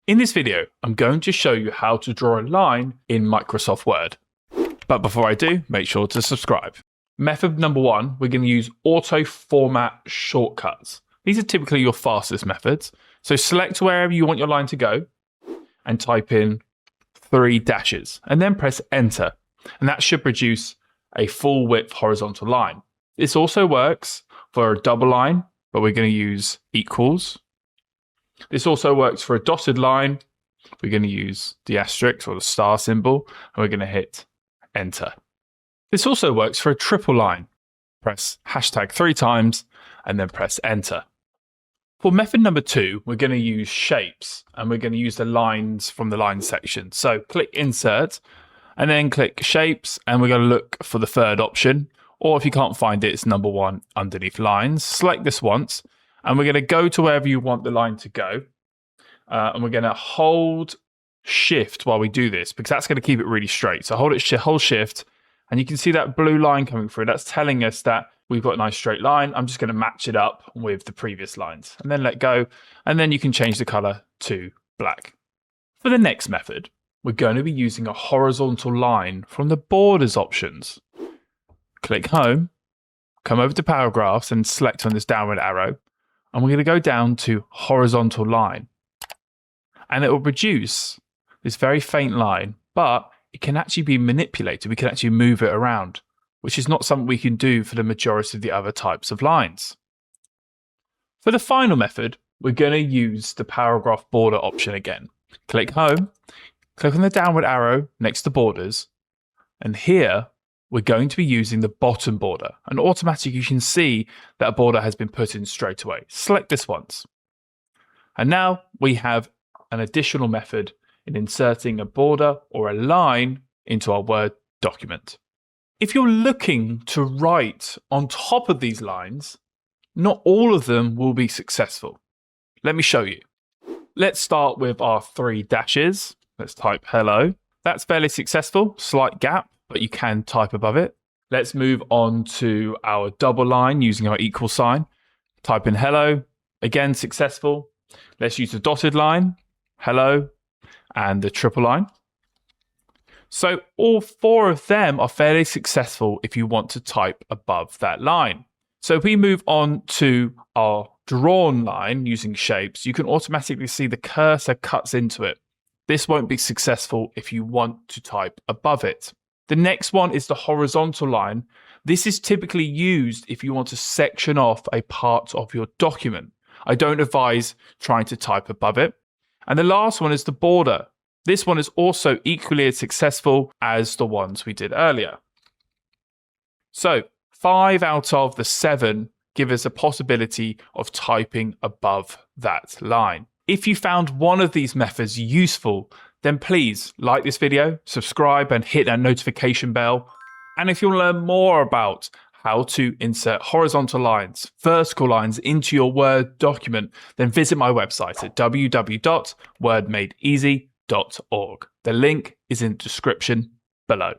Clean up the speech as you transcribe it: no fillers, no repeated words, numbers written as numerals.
In this video, I'm going to show you how to draw a line in Microsoft Word. But before I do, make sure to subscribe. Method number one, we're going to use AutoFormat shortcuts. These are typically your fastest methods. So select wherever you want your line to go and type in 3 dashes and then press enter. And that should produce a full width horizontal line. This also works for a double line, but we're going to use equals. This also works for a dotted line. We're going to use the asterisk or the star symbol, and we're going to hit enter. This also works for a triple line. Press hashtag 3 times and then press enter. For method number 2, we're going to use shapes, and we're going to use the lines from the line section. So click insert and then click shapes, and we're going to look for the third option, or if you can't find it, it's number 1 underneath lines. Select this once, and we're going to go to wherever you want the line to go. And we're going to hold shift while we do this, because that's going to keep it really straight. So hold shift, and you can see that blue line coming through. That's telling us that we've got a nice straight line. I'm just going to match it up with the previous lines and then let go. And then you can change the color to black. For the next method, we're going to be using a horizontal line from the borders options. Click home, come over to paragraphs and select on this downward arrow. And we're going to go down to horizontal line. And it will produce this very faint line, but it can actually be manipulated. We can actually move it around, which is not something we can do for the majority of the other types of lines. For the final method, we're going to use the paragraph border option again. Click home, click on the downward arrow next to borders, and here we're going to be using the bottom border. And automatically you can see that a border has been put in straight away. Select this once. And now we have an additional method in inserting a border or a line into our Word document. If you're looking to write on top of these lines, not all of them will be successful. Let me show you. Let's start with our 3 dashes. Let's type hello. That's fairly successful, slight gap, but you can type above it. Let's move on to our double line using our equal sign. Type in hello, again successful. Let's use the dotted line, hello, and the triple line. So all 4 of them are fairly successful if you want to type above that line. So if we move on to our drawn line using shapes, you can automatically see the cursor cuts into it. This won't be successful if you want to type above it. The next one is the horizontal line. This is typically used if you want to section off a part of your document. I don't advise trying to type above it. And the last one is the border. This one is also equally as successful as the ones we did earlier. So 5 out of the 7 give us a possibility of typing above that line. If you found one of these methods useful, then please like this video, subscribe and hit that notification bell. And if you want to learn more about how to insert horizontal lines, vertical lines into your Word document, then visit my website at www.wordmadeeasy.org. The link is in the description below.